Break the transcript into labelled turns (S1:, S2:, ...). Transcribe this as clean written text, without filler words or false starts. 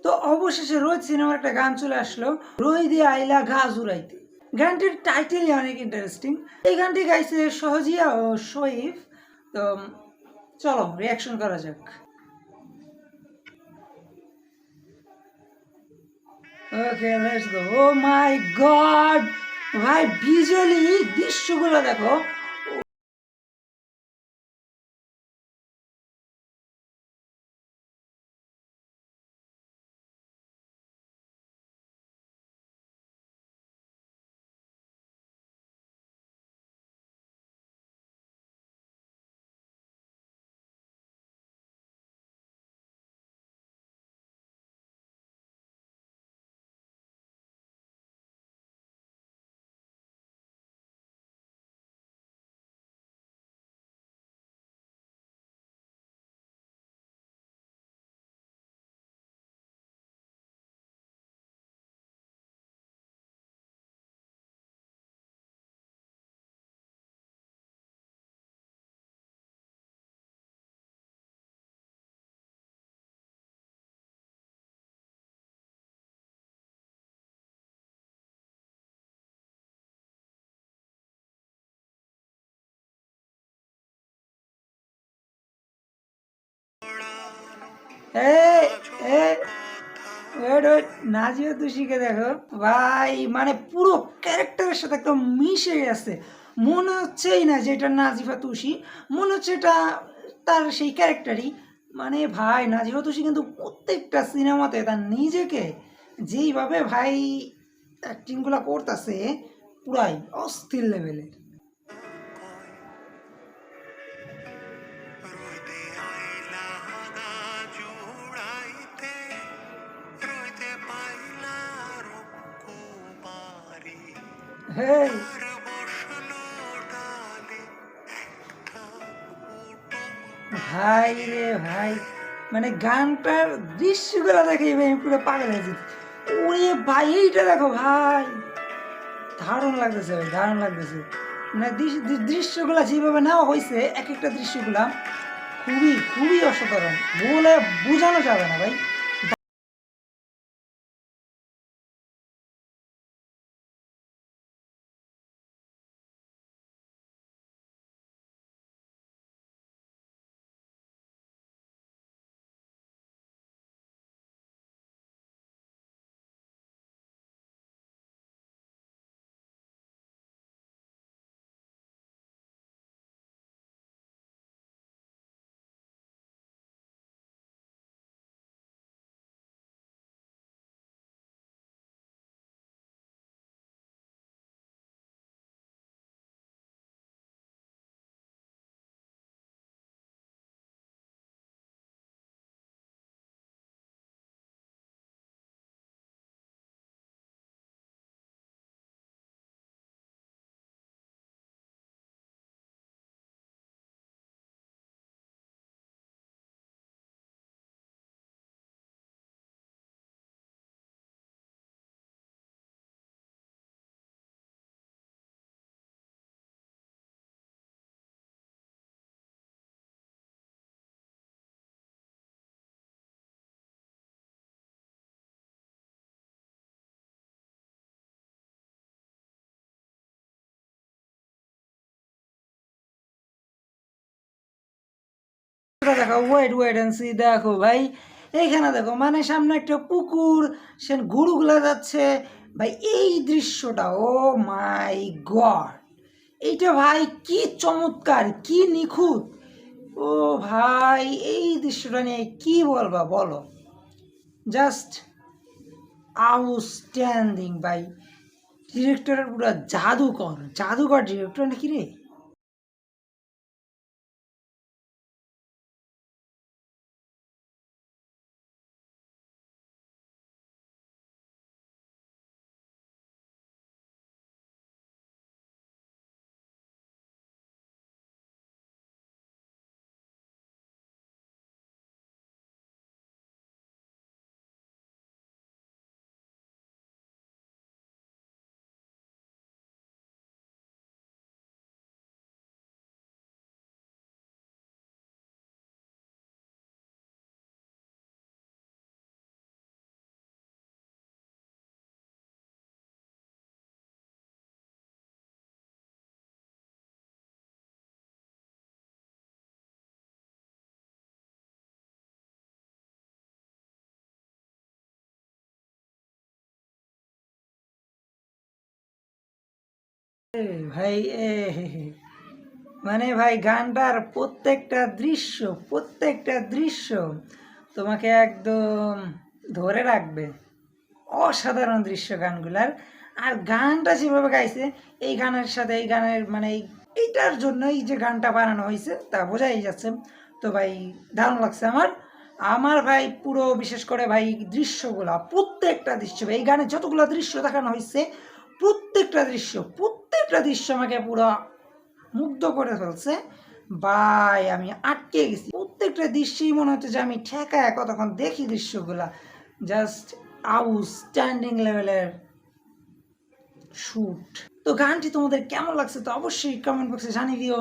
S1: তো অবশেষে রোহিত সিনেমার একটা গান চলে আসলো, রোহিদি আইলা গা জুড়াইতে। গানটির টাইটেলই অনেক ইন্টারেস্টিং। এই গানটি গাইছে সহজিয়া ও শহীফ। তো চলো রিয়াকশন করা যাক। Okay let's go. Oh my God ভাই, ভিজুয়ালি দৃশ্যগুলো দেখো। এই এই ওয়েট ওয়েট, নাজিয়া তুষিকে দেখো ভাই, মানে পুরো ক্যারেক্টারের সাথে একদম মিশে গেছে। মনে হচ্ছেই না যে এটা নাজিফা তুষি, মনে হচ্ছে এটা তার সেই ক্যারেক্টারই। মানে ভাই নাজিফা তুষি কিন্তু প্রত্যেকটা সিনেমাতে তার নিজেকে যেইভাবে ভাই অ্যাক্টিংগুলো করতেছে, পুরাই অস্থির লেভেলের। হেই ভাই রে ভাই, মানে গানটার দৃশ্যগুলো দেখে ভাই আমি পুরো পাগল হয়ে যেত। ওরে ভাই এইটা দেখো ভাই, দারুণ লাগতেছে ভাই, দারুণ লাগতেছে। মানে দৃশ্যগুলা যেভাবে নেওয়া হয়েছে, এক একটা দৃশ্যগুলা খুবই খুবই অসাধারণ, বলে বোঝানো যাবে না ভাই। দেখো ওয়েট ওয়েট এন্ড সি, দেখো ভাই এইখানে দেখো, মানে সামনে একটা পুকুর, সে গরুগুলা যাচ্ছে ভাই। এই দৃশ্যটা ও মাই গড, এইটা ভাই কি চমৎকার, কি নিখুঁত। ও ভাই, এই দৃশ্যটা নিয়ে কি বলবা বলো, জাস্ট আউটস্ট্যান্ডিং ভাই। ডিরেক্টরের পুরো জাদুকর, জাদুকর ডিরেক্টর নাকি রে। ভাই এ হে হে। মানে ভাই গানটার প্রত্যেকটা দৃশ্য তোমাকে একদম ধরে রাখবে। অসাধারণ দৃশ্য গানগুলার। আর গানটা যেভাবে গাইছে, এই গানের সাথে এই গানের মানে এইটার জন্যই যে গানটা বানানো হয়েছে তা বোঝাই যাচ্ছে। তো ভাই দারুণ লাগছে আমার। আমার ভাই পুরো বিশেষ করে ভাই দৃশ্যগুলা, প্রত্যেকটা দৃশ্য, এই গানে যতগুলো দৃশ্য দেখানো হয়েছে প্রত্যেকটা দৃশ্য আমাকে পুরো মুগ্ধ করে ফেলছে। ভাই আমি আটকে গেছি, প্রত্যেকটা দৃশ্যই মনে হচ্ছে যে আমি ঠেকায় কতক্ষণ দেখি দৃশ্যগুলা। জাস্ট আউটস্ট্যান্ডিং লেভেলের শুট। তো গানটি তোমাদের কেমন লাগছে তো অবশ্যই কমেন্ট বক্সে জানিয়ে দিও।